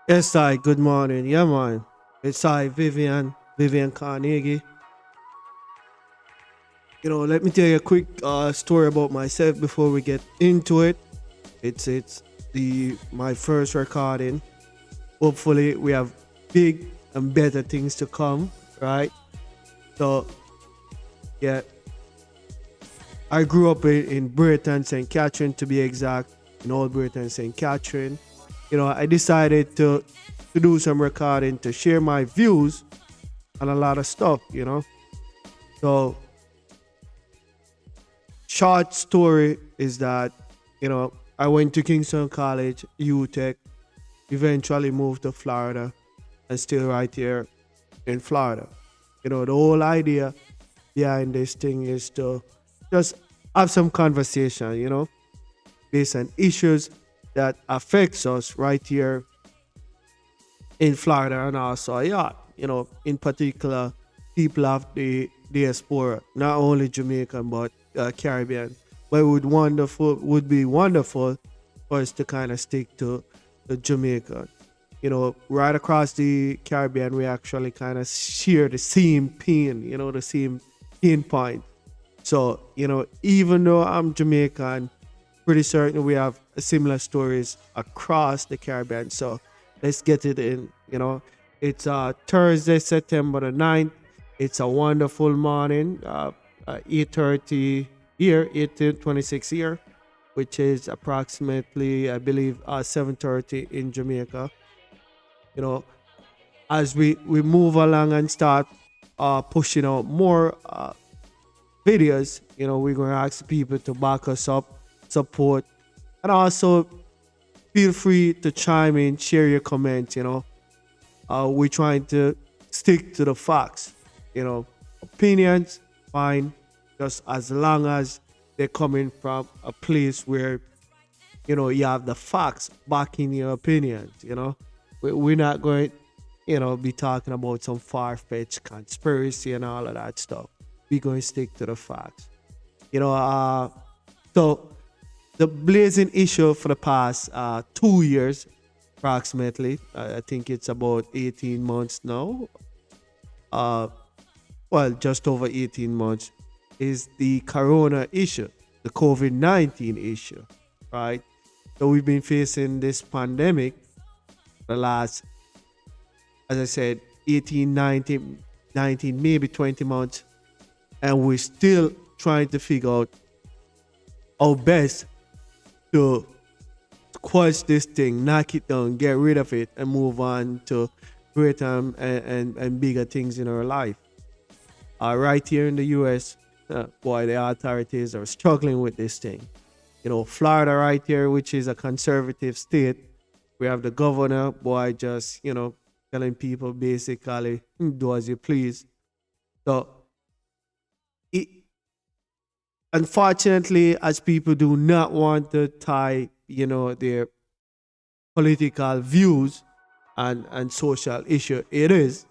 Yes, I. Good morning. Yeah, man. It's I, Vivian Carnegie. Let me tell you a quick story about myself before we get into it. It's the my first recording. Hopefully, we have big and better things to come, right? So, yeah, I grew up in Britain, St. Catherine, to be exact, in Old Britain, St. Catherine. I decided to do some recording to share my views on a lot of stuff. So short story is that I went to Kingston College, UTech, eventually moved to Florida, and still right here in Florida. The whole idea behind this thing is to just have some conversation, based on issues that affects us right here in Florida and also in particular people of the diaspora, not only Jamaican but Caribbean. But it would be wonderful for us to kind of stick to Jamaica. Right across the Caribbean, we actually kind of share the same pain, the same pain point. So, even though I'm Jamaican, pretty certain we have similar stories across the Caribbean. So let's get it in. It's Thursday, September the 9th. It's a wonderful morning, 8:30 here, 8:26 here, which is approximately, I believe, 7:30 in Jamaica. You know, as we move along and start pushing out more videos, we're going to ask people to back us up, support, and also feel free to chime in, share your comments. We're trying to stick to the facts. Opinions, fine, just as long as they're coming from a place where you have the facts backing your opinions. We're not going, be talking about some far-fetched conspiracy and all of that stuff. We're going to stick to the facts. You know, uh, so the blazing issue for the past 2 years, approximately, I think it's about 18 months now. Uh, well, just over 18 months, is the corona issue, the COVID 19 issue, right? So we've been facing this pandemic the last, as I said, 18, 19, maybe 20 months, and we're still trying to figure out how best to quash this thing, knock it down, get rid of it, and move on to greater and bigger things in our life. Right here in the US, boy, the authorities are struggling with this thing. Florida, right here, which is a conservative state, we have the governor, boy, just, telling people basically, do as you please. So, it, unfortunately, as people do not want to tie, their political views and social issue, it is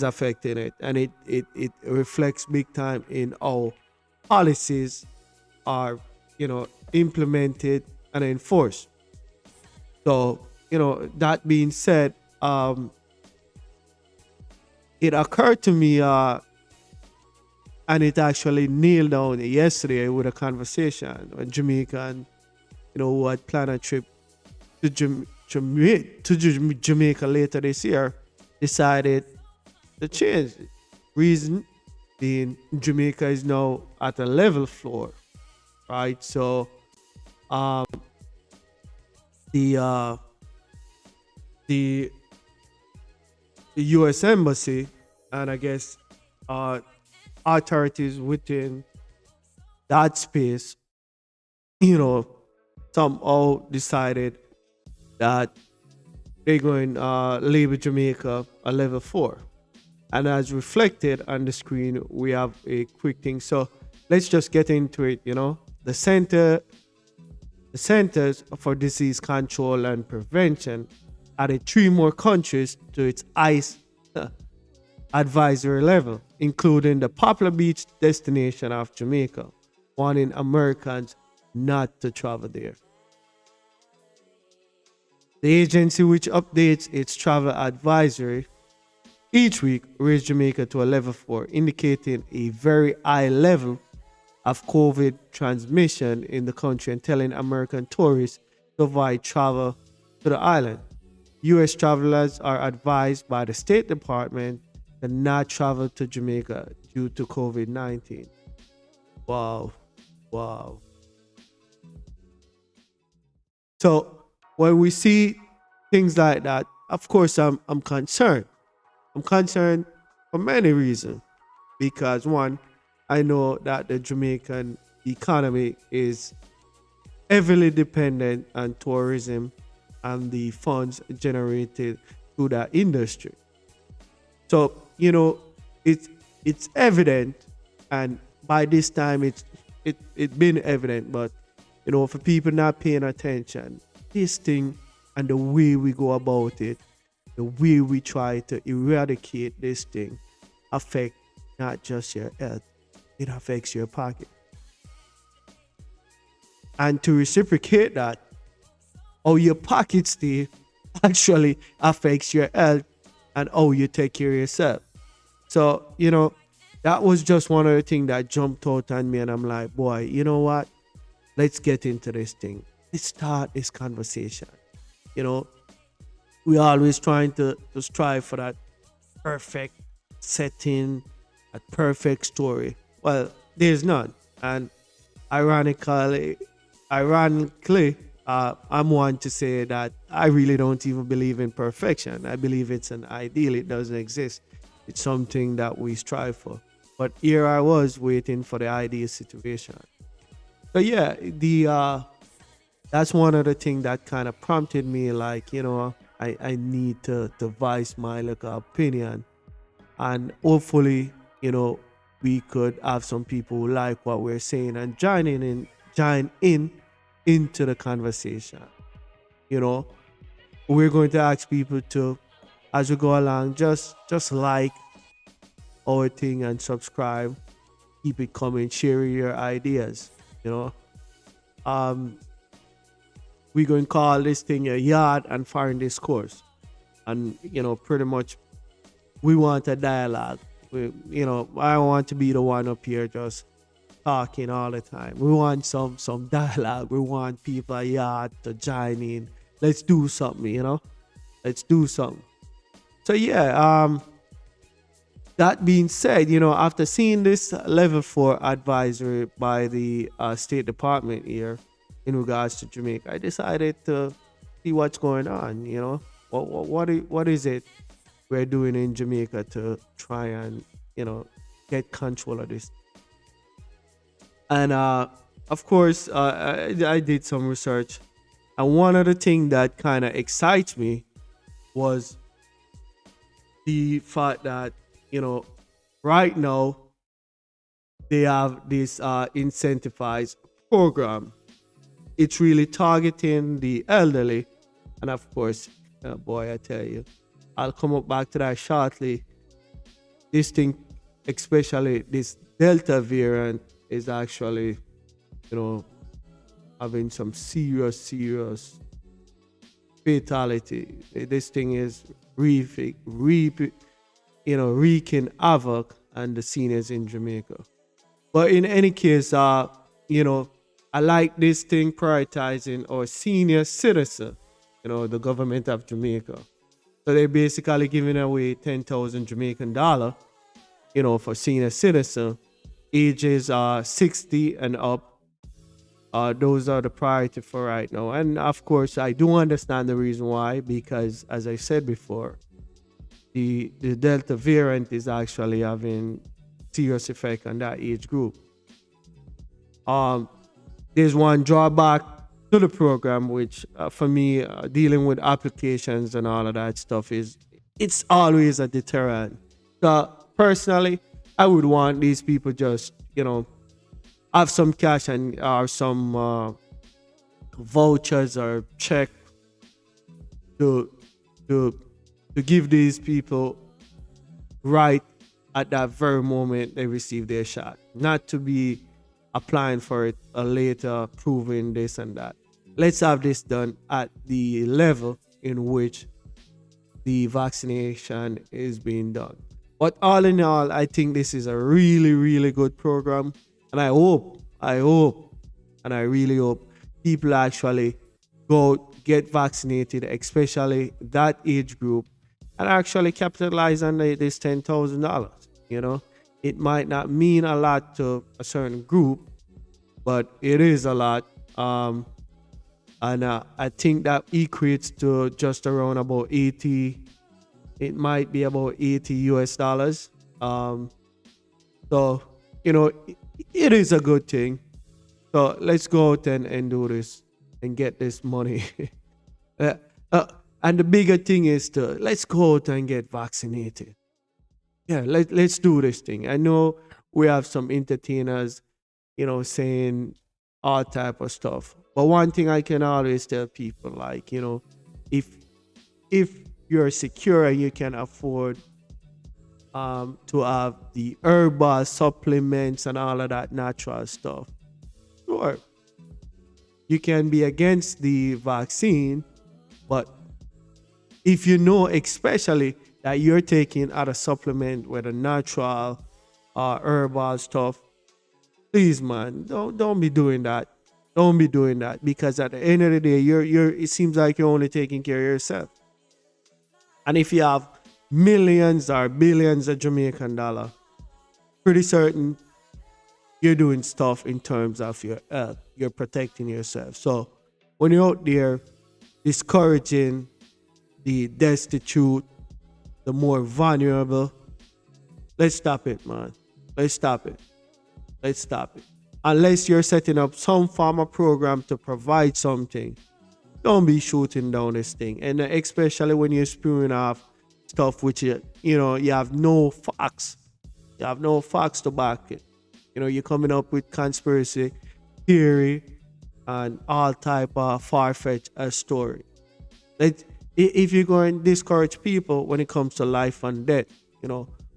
affecting it, and it reflects big time in how policies are implemented and enforced. So that being said, it occurred to me, and it actually nailed down yesterday with a conversation with Jamaican, who had planned a trip to Jamaica later this year, decided to change it. Reason being, Jamaica is now at a level floor, right? So um, the uh, the the U.S. embassy and I guess uh, authorities within that space, you know, somehow decided that they're going label Jamaica a level four. And as reflected on the screen, we have a quick thing. So let's just get into it. The Centers for Disease Control and Prevention added three more countries to its ICE advisory level, including the popular beach destination of Jamaica, warning Americans not to travel there. The agency, which updates its travel advisory each week, raised Jamaica to a level 4, indicating a very high level of COVID transmission in the country and telling American tourists to avoid travel to the island. U.S. travelers are advised by the State Department to not travel to Jamaica due to COVID 19. Wow. Wow. So when we see things like that, of course, I'm concerned. I'm concerned for many reasons. Because one, I know that the Jamaican economy is heavily dependent on tourism and the funds generated through that industry. So, it's it's evident, and by this time it's been evident, but for people not paying attention, this thing and the way we go about it, the way we try to eradicate this thing affect not just your health, it affects your pocket. And to reciprocate that, how your pocket stay actually affects your health and how you take care of yourself. So, that was just one of the things that jumped out at me, and I'm like, boy, you know what? Let's get into this thing. Let's start this conversation. You know, we always trying to strive for that perfect setting, a perfect story. Well, there's none. And ironically, I'm one to say that I really don't even believe in perfection. I believe it's an ideal. It doesn't exist. It's something that we strive for. But here I was waiting for the ideal situation. So yeah, the that's one of the things that kind of prompted me, like, I need to voice my little opinion, and hopefully, we could have some people who like what we're saying and join in into the conversation. You know, we're going to ask people to, as we go along, just like our thing and subscribe, keep it coming, share your ideas. You know, um, we're going to call this thing a yard and foreign discourse, and pretty much we want a dialogue. I don't want to be the one up here just talking all the time. We want some dialogue. We want people at yard to join in. Let's do something. Let's do something. So yeah, that being said, after seeing this level 4 advisory by the State Department here in regards to Jamaica, I decided to see what's going on. What is it we're doing in Jamaica to try and get control of this. And of course, I did some research, and one of the things that kind of excites me was the fact that right now they have this incentivized program. It's really targeting the elderly, and of course, boy, I tell you, I'll come up back to that shortly. This thing, especially this Delta variant, is actually, you know, having some serious fatality. This thing is wreaking havoc on the seniors in Jamaica. But in any case, I like this thing prioritizing our senior citizen, the government of Jamaica. So they're basically giving away 10,000 Jamaican dollar, for senior citizen, ages 60 and up. Those are the priority for right now. And of course, I do understand the reason why, because as I said before, the Delta variant is actually having serious effect on that age group. Um, there's one drawback to the program, which for me, dealing with applications and all of that stuff is it's always a deterrent. So personally, I would want these people just have some cash and or some vouchers or check to to to give these people right at that very moment they receive their shot, not to be applying for it later, proving this and that. Let's have this done at the level in which the vaccination is being done. But all in all, I think this is a really, really good program. And and I really hope people actually go get vaccinated, especially that age group, and actually capitalize on this $10,000. You know, it might not mean a lot to a certain group, but it is a lot. And I think that equates to just around about 80, it might be about 80 US dollars. So, it is a good thing. So let's go out and do this and get this money. Uh, and the bigger thing is let's go out and get vaccinated. Yeah, let's do this thing. I know we have some entertainers, saying all type of stuff. But one thing I can always tell people, like, if if you're secure and you can afford to have the herbal supplements and all of that natural stuff, sure, you can be against the vaccine, but if you know especially that you're taking other supplement with a natural herbal stuff, please man, don't be doing that. Don't be doing that, because at the end of the day, you're it seems like you're only taking care of yourself. And if you have millions or billions of Jamaican dollar, pretty certain you're doing stuff in terms of your health. You're protecting yourself. So when you're out there discouraging the destitute, the more vulnerable, let's stop it, man. Let's stop it. Let's stop it. Unless you're setting up some form of program to provide something, don't be shooting down this thing. And especially when you're spewing off stuff which you have no facts. You have no facts to back it. You're coming up with conspiracy theory and all type of far-fetched story. If you're going to discourage people when it comes to life and death,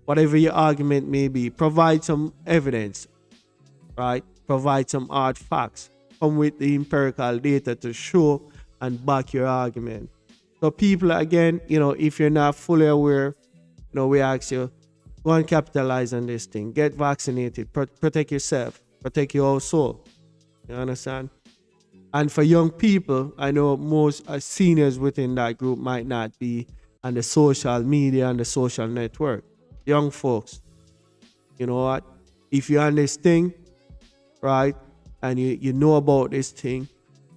whatever your argument may be, provide some evidence, right? Provide some hard facts. Come with the empirical data to show and back your argument. So people, again, if you're not fully aware, we ask you, go and capitalize on this thing. Get vaccinated. Protect yourself. Protect your whole soul. You understand? And for young people, I know most seniors within that group might not be on the social media and the social network. Young folks, you know what? If you're on this thing, right, and you know about this thing,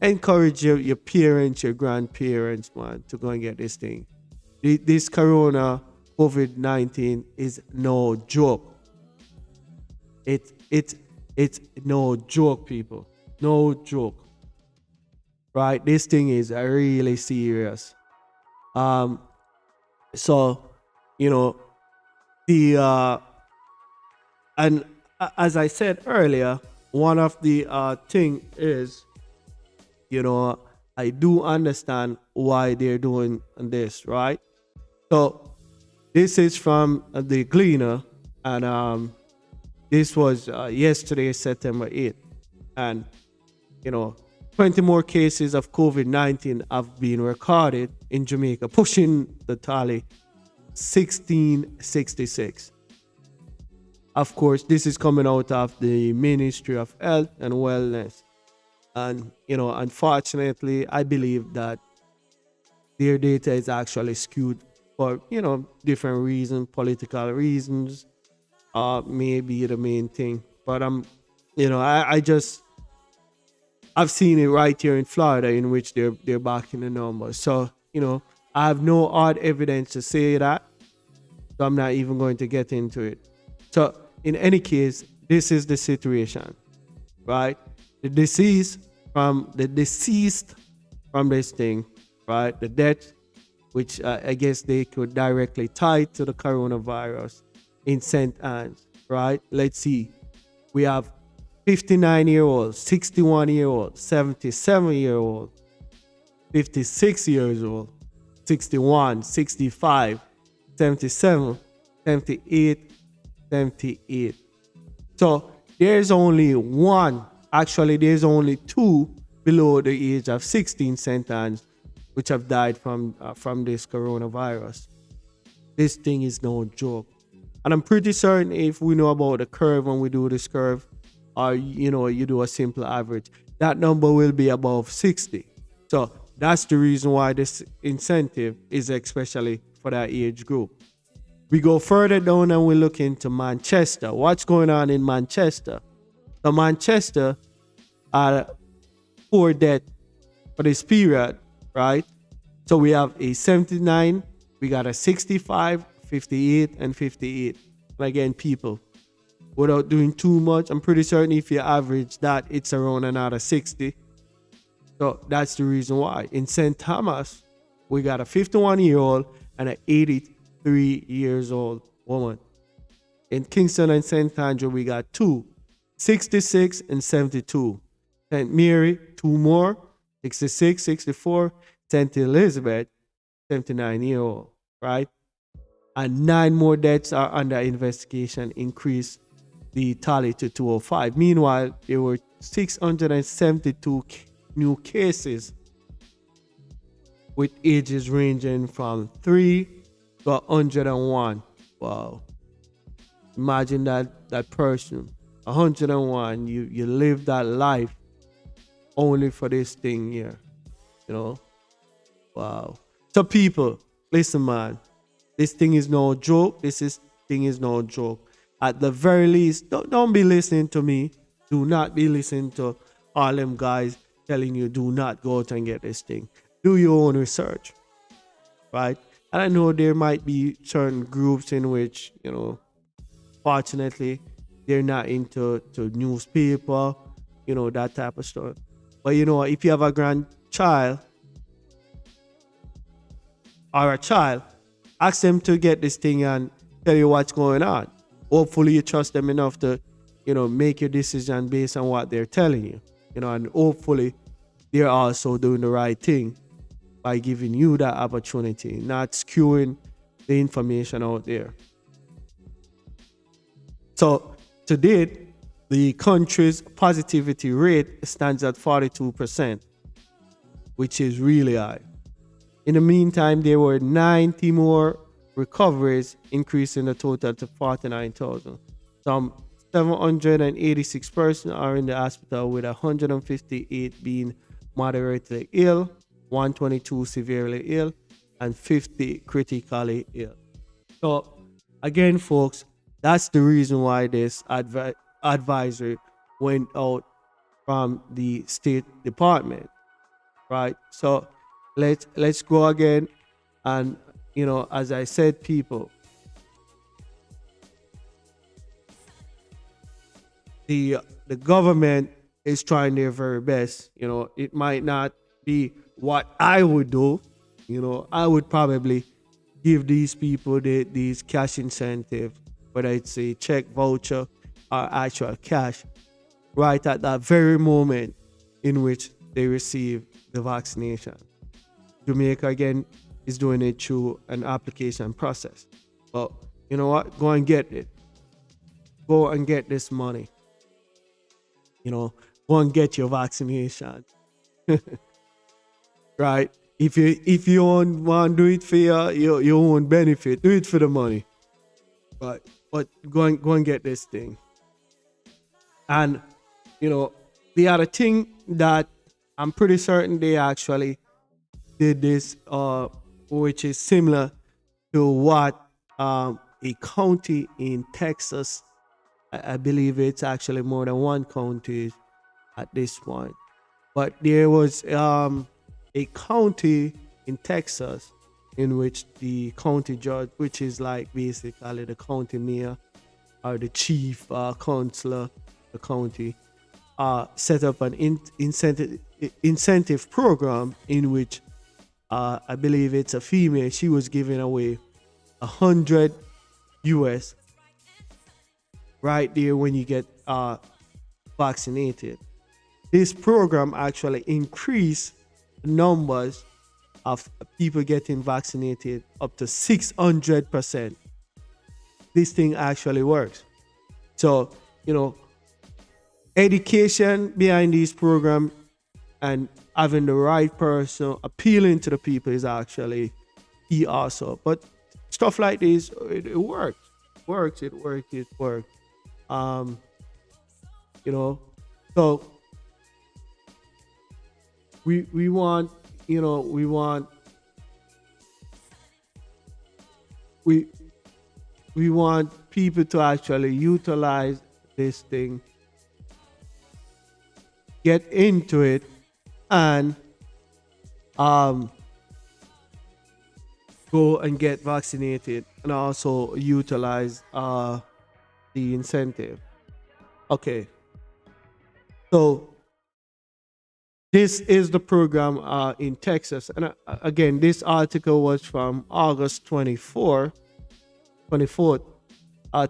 encourage your parents, your grandparents, man, to go and get this thing. This corona COVID-19 is no joke. It's no joke, people. No joke. Right? This thing is really serious. So, the and as I said earlier, one of the thing is, I do understand why they're doing this, right? So this is from the Gleaner, and this was yesterday, September 8th. And, 20 more cases of COVID-19 have been recorded in Jamaica, pushing the tally 1666. Of course, this is coming out of the Ministry of Health and Wellness. And, unfortunately, I believe that their data is actually skewed for, different reasons, political reasons, maybe the main thing. But I've seen it right here in Florida, in which they're backing the numbers. So, I have no hard evidence to say that. So I'm not even going to get into it. So in any case, this is the situation, right? The deceased from this thing, right? The death, which I guess they could directly tie to the coronavirus in St. Anne's, right? Let's see. We have 59-year-old, 61-year-old, 77-year-old, 56 years old, 61, 65, 77, 78, 78. So there's only one, actually there's only two below the age of 16 St. Anne's which have died from this coronavirus. This thing is no joke. And I'm pretty certain if we know about the curve when we do this curve, or you do a simple average, that number will be above 60. So that's the reason why this incentive is especially for that age group. We go further down and we look into Manchester. What's going on in Manchester? So Manchester are poor debt for this period, right? So we have a 79, we got a 65, 58, and 58. And again, people, without doing too much, I'm pretty certain if you average that, it's around another 60. So that's the reason why. In St. Thomas, we got a 51-year-old and an 83 years old woman. In Kingston and St. Andrew, we got two, 66 and 72. St. Mary, two more, 66, 64. St. Elizabeth, 79-year-old, right? And 9 more deaths are under investigation, increase the tally to 205. Meanwhile, there were 672 new cases with ages ranging from 3 to 101. Wow. Imagine that person, 101, you live that life only for this thing here, Wow. So people, listen, man, this thing is no joke. Thing is no joke. At the very least, don't be listening to me. Do not be listening to all them guys telling you do not go out and get this thing. Do your own research, right? And I know there might be certain groups in which, fortunately, they're not into newspaper, that type of stuff. But if you have a grandchild or a child, ask them to get this thing and tell you what's going on. Hopefully you trust them enough to, make your decision based on what they're telling you. And hopefully they're also doing the right thing by giving you that opportunity, not skewing the information out there. So to date, the country's positivity rate stands at 42%, which is really high. In the meantime, there were 90 more recoveries, increasing the total to 49,000. Some 786 persons are in the hospital, with 158 being moderately ill, 122 severely ill, and 50 critically ill. So again, folks, that's the reason why this advisory went out from the State Department, right? So let's go again. And as I said, people, the government is trying their very best. It might not be what I would do. I would probably give these people these cash incentive, whether it's a check, voucher, or actual cash, right at that very moment in which they receive the vaccination. Jamaica, again, is doing it through an application process. But you know what? Go and get it. Go and get this money. Go and get your vaccination. Right? If you want to do it for your own benefit, do it for the money. But go and get this thing. And the other thing that I'm pretty certain they actually did this, which is similar to what a county in Texas, I believe it's actually more than one county at this point, but there was a county in Texas in which the county judge, which is like basically the county mayor or the chief counselor, the county, set up an incentive program in which I believe it's a female. She was giving away 100 US right there when you get vaccinated. This program actually increased the numbers of people getting vaccinated up to 600%. This thing actually works. So, education behind this program and having the right person appealing to the people is actually key also. But stuff like this, it works. It works. Um, you know, so we want, we we want people to actually utilize this thing, get into it, and um, go and get vaccinated, and also utilize the incentive. Okay, so this is the program in Texas, and again, this article was from August 24th.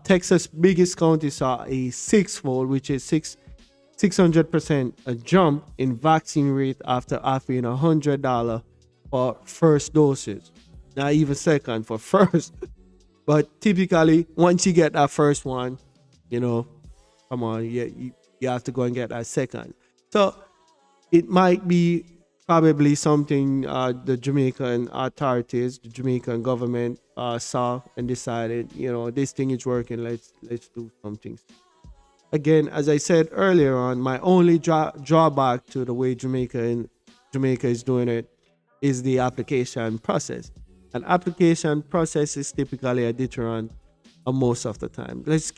Texas' biggest county saw a sixfold, which is 600% a jump in vaccine rate after offering $100 for first doses. Not even second, for first. But typically, once you get that first one, you know, come on, you have to go and get that second. So it might be probably something the Jamaican authorities, the Jamaican government saw and decided, this thing is working. Let's do something. Again, as I said earlier on, my only drawback to the way Jamaica is doing it is the application process. An application process is typically a deterrent most of the time. Let's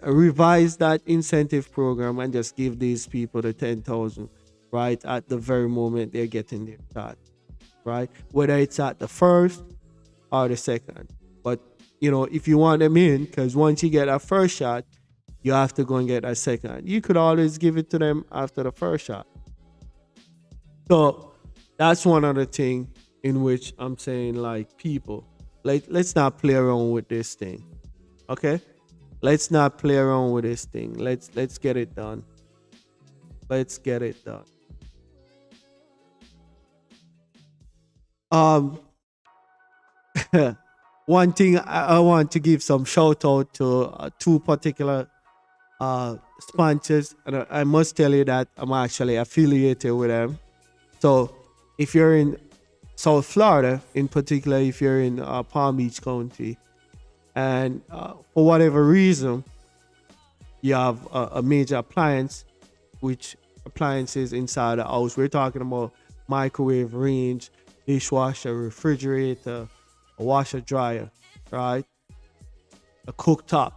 revise that incentive program and just give these people the 10,000 right at the very moment they're getting their shot, right? Whether it's at the first or the second. But if you want them in, because once you get a first shot, you have to go and get a second. You could always give it to them after the first shot. So that's one other thing in which I'm saying, like, people, let's not play around with this thing. Okay? Let's not play around with this thing. Let's get it done. Let's get it done. Um One thing I want to give some shout out to two particular sponsors, and I must tell you that I'm actually affiliated with them. So if you're in South Florida, in particular, if you're in Palm Beach County, and for whatever reason you have a major appliance, which appliances inside the house, we're talking about microwave, range, dishwasher, refrigerator, a washer dryer, right? A cooktop.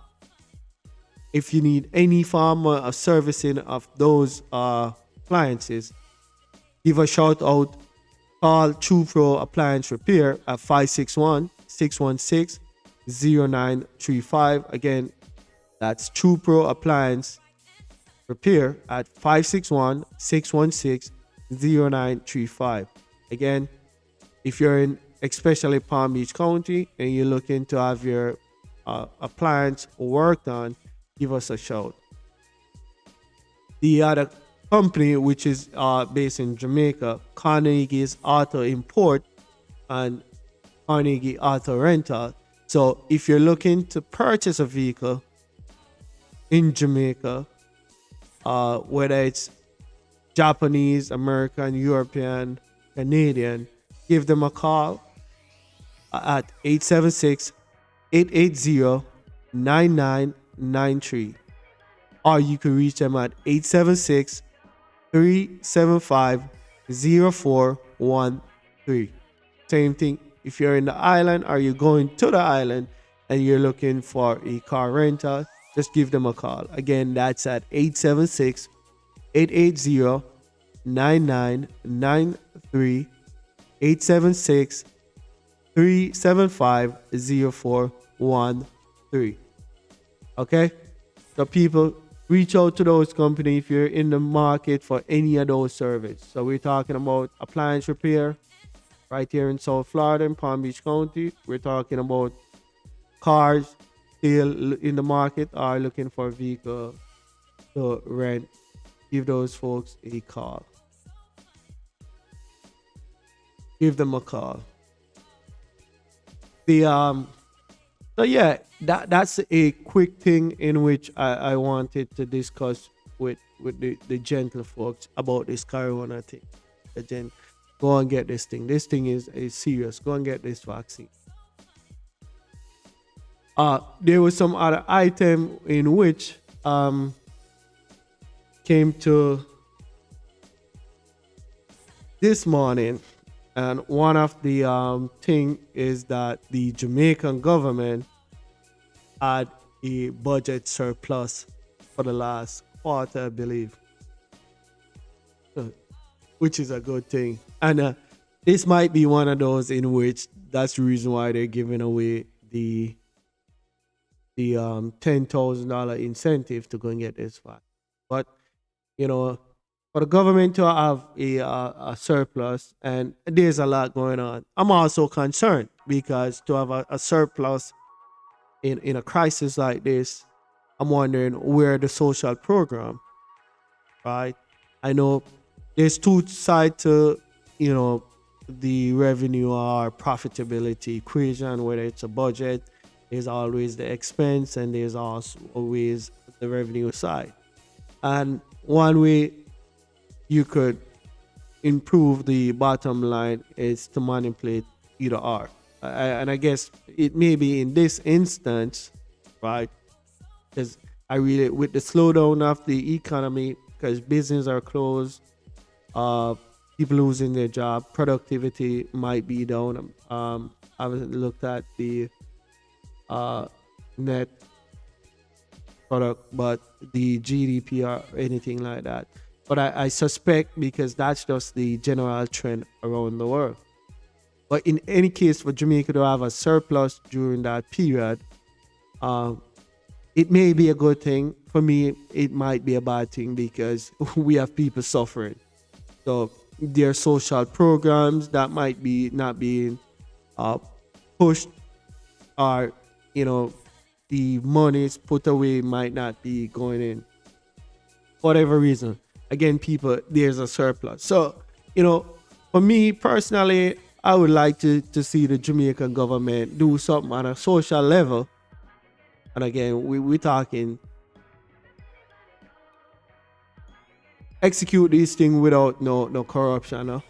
If you need any form of servicing of those appliances, give a shout out. Call True Pro Appliance Repair at 561-616-0935. Again, that's True Pro Appliance Repair at 561-616-0935. Again, if you're in especially Palm Beach County and you're looking to have your appliance worked on, give us a shout. The other company, which is based in Jamaica, Carnegie's Auto Import and Carnegie Auto Rental. So if you're looking to purchase a vehicle in Jamaica, whether it's Japanese, American, European, Canadian, give them a call at 876-880-9993. Or you can reach them at 876-375-0413. Same thing if you're in the island or you're going to the island and you're looking for a car rental, just give them a call. Again, that's at 876-880-9993. 876-375-0413. Okay? So people, reach out to those companies if you're in the market for any of those services. So we're talking about appliance repair right here in South Florida in Palm Beach County. We're talking about cars still in the market or looking for a vehicle to rent. Give those folks a call. Give them a call. So yeah, that's a quick thing in which I wanted to discuss with the gentle folks about this corona thing. Go and get this thing. This thing is serious. Go and get this vaccine. There was some other item in which came to this morning, and one of the thing is that the Jamaican government had a budget surplus for the last quarter, I believe, uh, which is a good thing. And this might be one of those in which that's the reason why they're giving away the $10,000 incentive to go and get this vaccine. But you know, for the government to have a surplus, and there's a lot going on. I'm also concerned because to have a surplus in a crisis like this, I'm wondering where the social program, right? I know there's two sides to, you know, the revenue or profitability equation, whether it's a budget, there's always the expense and there's also always the revenue side. And one way you could improve the bottom line is to manipulate either or. And I guess it may be in this instance, right? Because I really, with the slowdown of the economy, because businesses are closed, people losing their job, productivity might be down. I haven't looked at the net product, but the GDP or anything like that. But I suspect because that's just the general trend around the world. But in any case, for Jamaica to have a surplus during that period, it may be a good thing. For me, it might be a bad thing because we have people suffering. So there are social programs that might be not being pushed, or the monies put away might not be going in. Whatever reason, again, people, there's a surplus. So for me personally, I would like to see the Jamaican government do something on a social level. And again, we're talking execute these things without no corruption,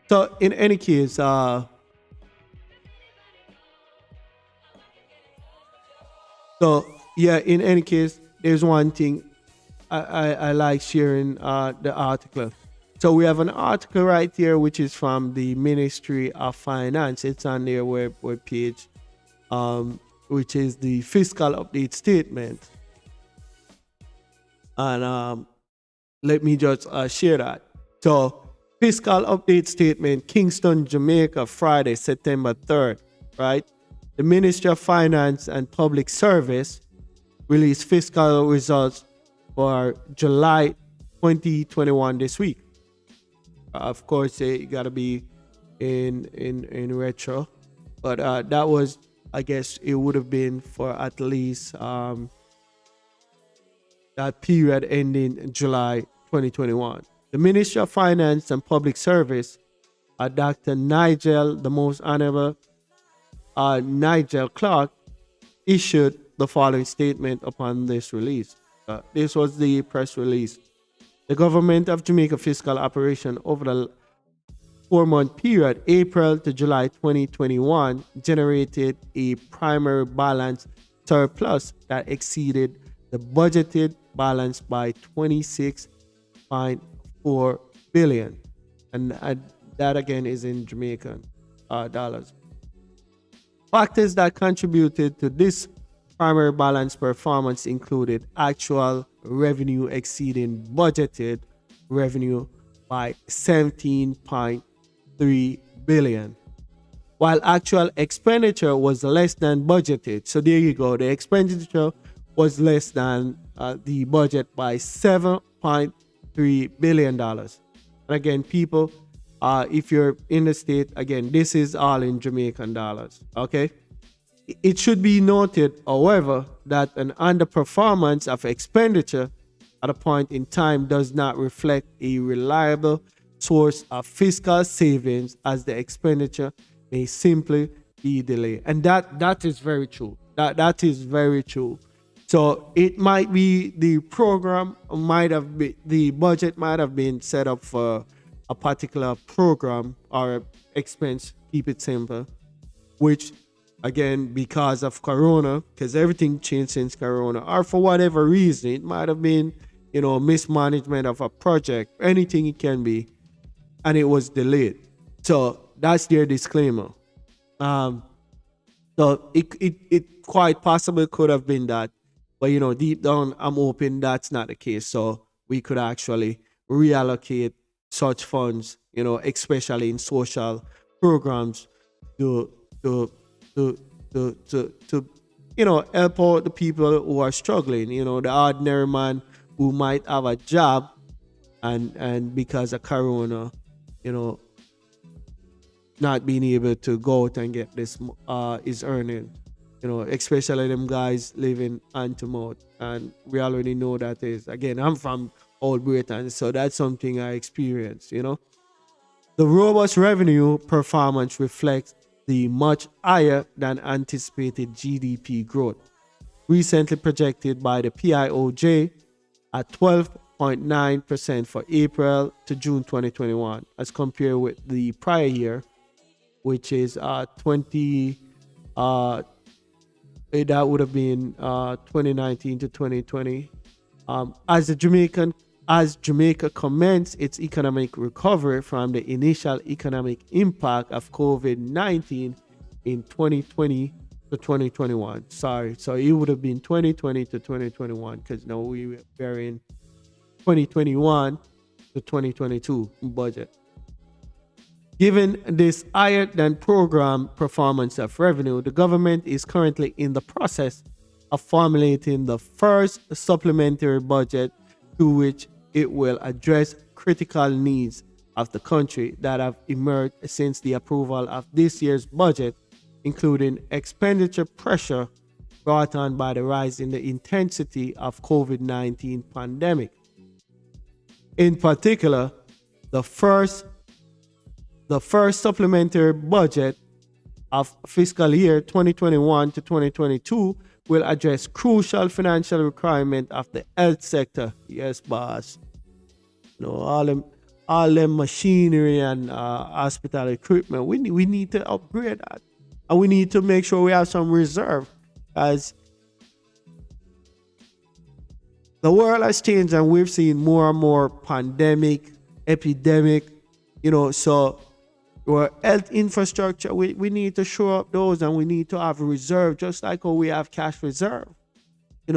So in any case, in any case, there's one thing I like sharing the article. So we have an article right here, which is from the Ministry of Finance. It's on their web page, which is the fiscal update statement. And let me just share that. So, fiscal update statement, Kingston, Jamaica, Friday, September 3rd, right? The Ministry of Finance and Public Service released fiscal results for July 2021 this week. Of course, it got to be in retro, but that was, I guess, it would have been for at least that period ending July 2021. The Ministry of Finance and Public Service, Dr. Nigel, the Most Honorable Nigel Clark, issued the following statement upon this release. This was the press release. The government of Jamaica fiscal operation over the 4-month period, April to July 2021, generated a primary balance surplus that exceeded the budgeted balance by 26.4 billion, and that again is in Jamaican dollars. Factors that contributed to this primary balance performance included actual revenue exceeding budgeted revenue by 17.3 billion, while actual expenditure was less than budgeted. So there you go. The expenditure was less than the budget by $7.3 billion. And again, people, if you're in the state, again, this is all in Jamaican dollars, okay? It should be noted, however, that an underperformance of expenditure at a point in time does not reflect a reliable source of fiscal savings, as the expenditure may simply be delayed. And that is very true. That is very true. So it might be the program might have been, the budget might have been set up for a particular program or expense, keep it simple, which again, because of Corona, because everything changed since Corona, or for whatever reason, it might have been, mismanagement of a project, anything it can be, and it was delayed. So that's their disclaimer. Um, so it quite possibly could have been that, but deep down, I'm hoping that's not the case. So we could actually reallocate such funds, especially in social programs, to to to to help out the people who are struggling. The ordinary man who might have a job, and because of Corona, you know, not being able to go out and get this is earning. Especially them guys living hand to mouth, and we already know that is. Again, I'm from Old Britain, so that's something I experienced. The robust revenue performance reflects the much higher than anticipated GDP growth, recently projected by the PIOJ at 12.9% for April to June 2021, as compared with the prior year, which is 20. That would have been 2019 to 2020. As Jamaica commenced its economic recovery from the initial economic impact of COVID-19 in 2020 to 2021. Sorry, so it would have been 2020 to 2021, because now we were in 2021 to 2022 budget. Given this higher than program performance of revenue, the government is currently in the process of formulating the first supplementary budget through which it will address critical needs of the country that have emerged since the approval of this year's budget, including expenditure pressure brought on by the rise in the intensity of COVID-19 pandemic. In particular, the first supplementary budget of fiscal year 2021 to 2022 will address crucial financial requirement of the health sector. Yes, boss. All them machinery and hospital equipment. We need to upgrade that, and we need to make sure we have some reserve, as the world has changed and we've seen more and more pandemic, epidemic. So our health infrastructure, we need to shore up those, and we need to have a reserve, just like how we have cash reserve.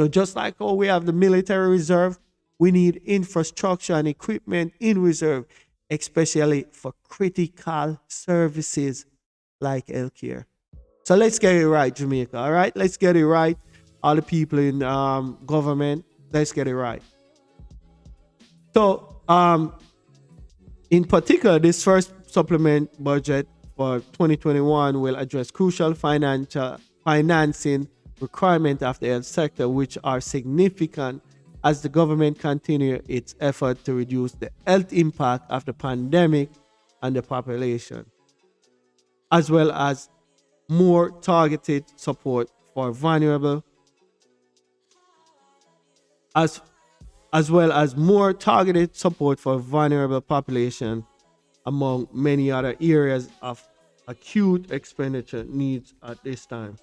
Just like how we have the military reserve, we need infrastructure and equipment in reserve, especially for critical services like healthcare. So let's get it right, Jamaica. All right, let's get it right. All the people in government, let's get it right. So, in particular, this first supplement budget for 2021 will address crucial financing requirements of the health sector, which are significant as the government continue its effort to reduce the health impact of the pandemic on the population, as well as more targeted support for vulnerable, as well as more targeted support for vulnerable population, among many other areas of acute expenditure needs at this time.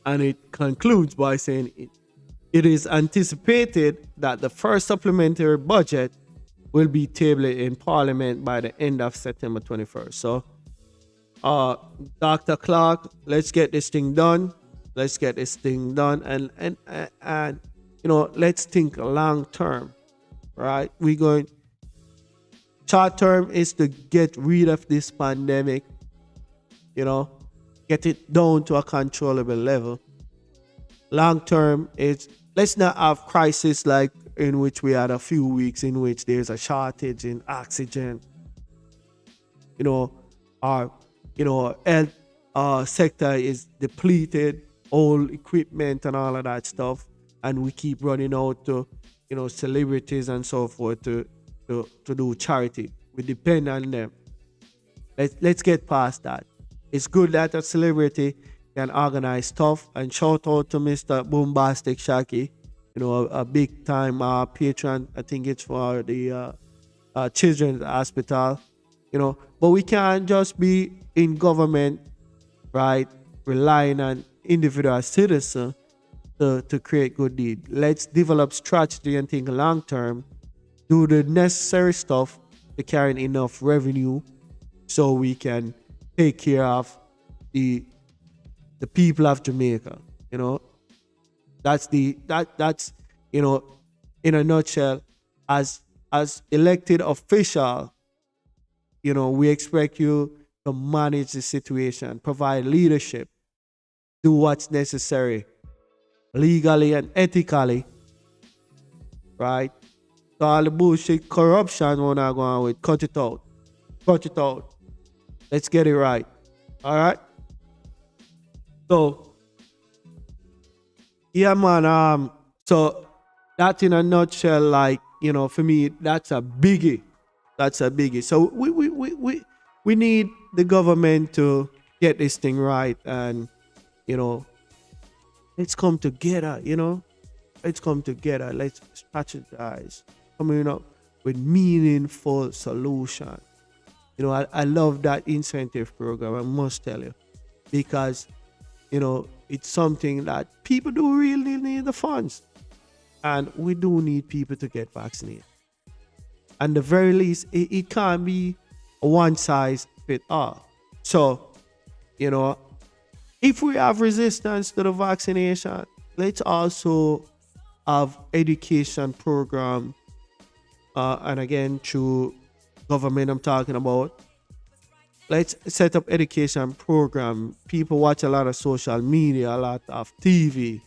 And it concludes by saying it is anticipated that the first supplementary budget will be tabled in Parliament by the end of September 21st. So, Dr. Clark, let's get this thing done. Let's get this thing done, and let's think long term, right? We're going. Short term is to get rid of this pandemic, get it down to a controllable level. Long term is, let's not have crisis like in which we had a few weeks in which there's a shortage in oxygen, our health sector is depleted, all equipment and all of that stuff, and we keep running out to celebrities and so forth to do charity. We depend on them. Let's get past that. It's good that a celebrity can organize stuff. And shout out to Mr. Boombastic Shaki, a big time patron. I think it's for the children's hospital, But we can't just be in government, right, relying on individual citizens to create good deed. Let's develop strategy and think long term, do the necessary stuff to carry enough revenue so we can take care of the people of Jamaica. That's in a nutshell, as elected official, we expect you to manage the situation, provide leadership, do what's necessary legally and ethically, right? So all the bullshit corruption we're not going with, cut it out. Cut it out. Let's get it right. All right? So, yeah, man. So that in a nutshell, like, for me, that's a biggie. That's a biggie. So we need the government to get this thing right, and let's come together. Let's come together. Let's strategize, coming up with meaningful solution. I love that incentive program. I must tell you, because it's something that people do really need the funds, and we do need people to get vaccinated. And the very least, it can't be a one size fit all. So, if we have resistance to the vaccination, let's also have education program, and again, through government I'm talking about. Let's set up education program. People watch a lot of social media, a lot of TV,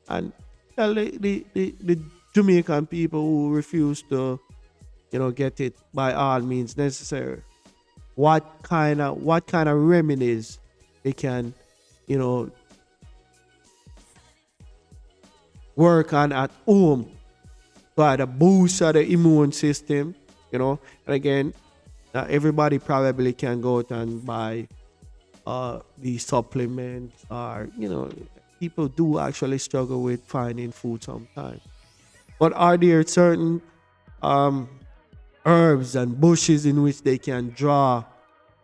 and tell the Jamaican people who refuse to, get it by all means necessary, what kind of remedies they can, work on at home to either boost the immune system, and again, everybody probably can go out and buy the supplements, or people do actually struggle with finding food sometimes. But are there certain herbs and bushes in which they can draw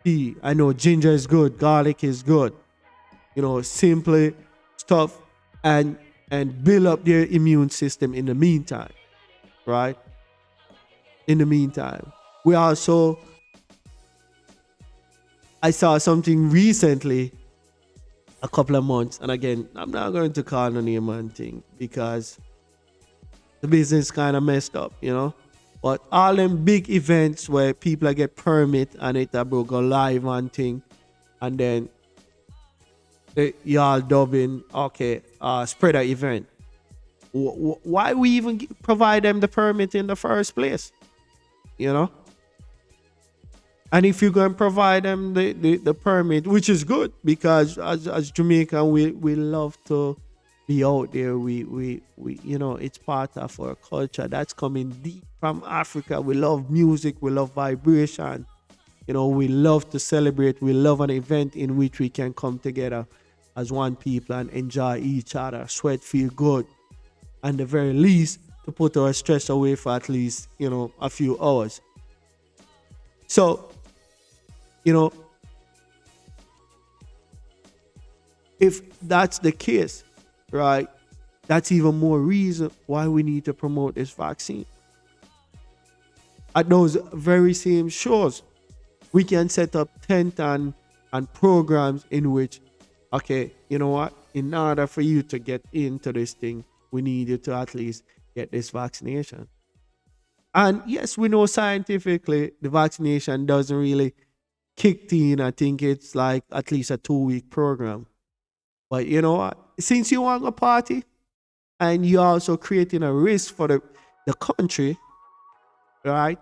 tea? I know ginger is good, garlic is good, simply stuff, and build up their immune system in the meantime, right? In the meantime, we also, I saw something recently, a couple of months, and again, I'm not going to call the name and thing because the business kind of messed up, But all them big events where people get permit and it will go live and thing, and then y'all dubbing, okay, spreader event. Why we even provide them the permit in the first place? And if you're going to provide them the permit, which is good, because as Jamaican, we love to be out there. We it's part of our culture that's coming deep from Africa. We love music, we love vibration, we love to celebrate, we love an event in which we can come together as one people and enjoy each other, sweat, feel good, and the very least to put our stress away for at least a few hours. So if that's the case, right, that's even more reason why we need to promote this vaccine. At those very same shows, we can set up tent and programs in which, okay, you know what, in order for you to get into this thing, we need you to at least get this vaccination. And yes, we know scientifically the vaccination doesn't really kick in. I think it's like at least a 2-week program. But you know what? Since you want a party and you're also creating a risk for the country, right?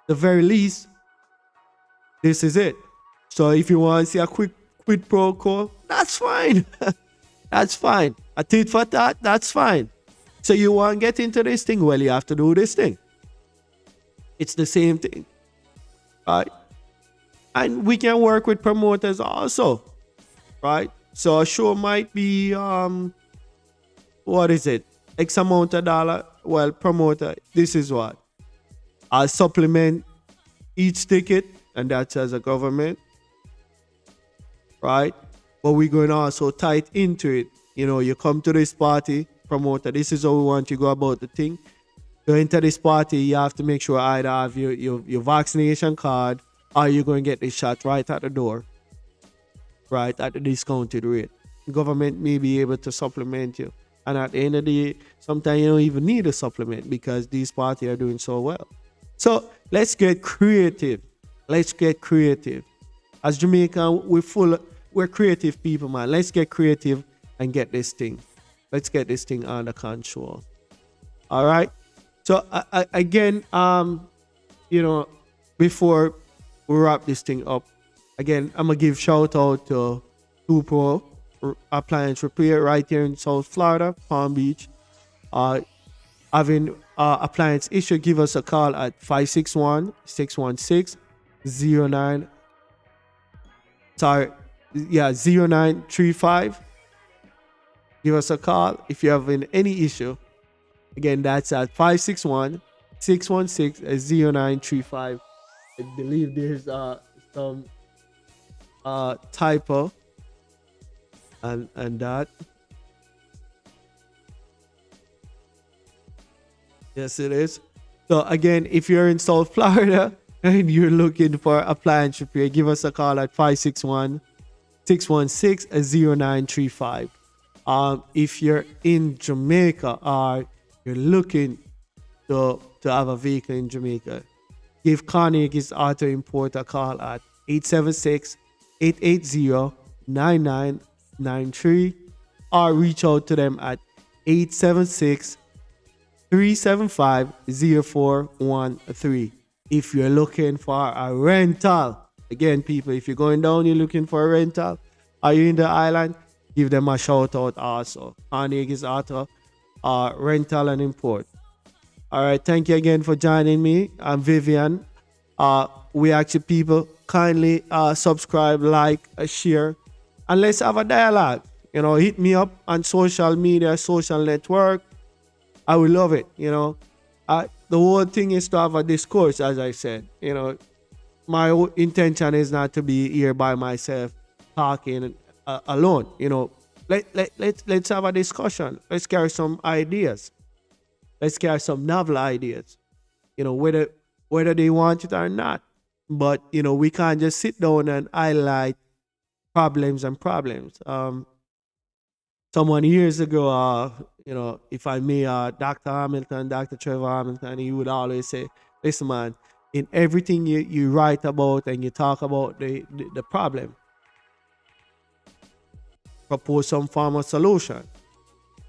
The very least, this is it. So if you want to see a quick quid pro quo, that's fine. That's fine. A tit for tat, that's fine. So you want to get into this thing? Well, you have to do this thing. It's the same thing. Right? And we can work with promoters also. right? So a show might be what is it? X amount of dollar. Well, promoter, this is what I supplement each ticket, and that's as a government, right? But we're going to also tight into it. You know, you come to this party, promoter, this is how we want you to go about the thing. To enter this party, you have to make sure either have your vaccination card or you're going to get the shot right at the door, right, at the discounted rate. The government may be able to supplement you. And at the end of the day, sometimes you don't even need a supplement because these parties are doing so well. So let's get creative. Let's get creative. As Jamaican, we're creative people, man. Let's get creative and get this thing. Let's get this thing under control. All right. So again, you know, before we wrap this thing up, again, I'm gonna give shout out to Tupo Appliance Repair right here in South Florida, Palm Beach. Having appliance issue, give us a call at 561-616-09. Sorry, yeah, 0935. Give us a call if you're having any issue. Again, that's at 561-616-0935. I believe there's some typo and that. Yes, it is. So again, if you're in South Florida and you're looking for appliance repair, give us a call at 561-616-0935. If you're in Jamaica or you're looking to have a vehicle in Jamaica, give Carnegie's Auto Import a call at 876-880-9993 or reach out to them at 876-375-0413. If you're looking for a rental, again, people, if you're going down, you're looking for a rental, are you in the island? Give them a shout out also. Carnegie's Auto Rental and Import. All right, thank you again for joining me. I'm Vivian. We ask you people kindly subscribe, like, share, and let's have a dialogue. You know, hit me up on social media, social network. I would love it. You know, the whole thing is to have a discourse, as I said. You know, my intention is not to be here by myself talking alone. You know, let's have a discussion. Let's carry some ideas. Let's carry some novel ideas. You know, whether they want it or not. But you know, we can't just sit down and highlight problems and problems. Someone years ago, you know, if I may, Dr. Hamilton, Dr. Trevor Hamilton, he would always say, listen, man, in everything you write about and you talk about the problem, propose some form of solution.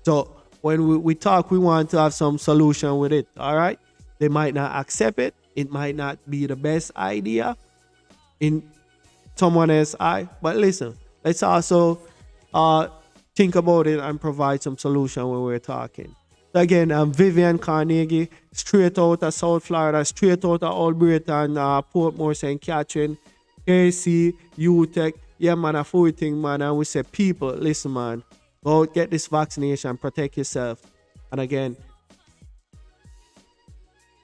So when we talk, we want to have some solution with it, all right? They might not accept it. It might not be the best idea in someone else's eye. But listen, let's also think about it and provide some solution when we're talking. So again, I'm Vivian Carnegie, straight out of South Florida, straight out of Alberton, Portmore, St. Catherine, KC, UTEC. Yeah, man, a full thing, man. And we say, people, listen, man, go get this vaccination, protect yourself. And again,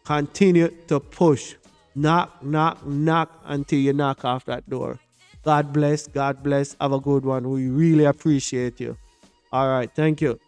continue to push. Knock, knock, knock until you knock off that door. God bless. God bless. Have a good one. We really appreciate you. All right. Thank you.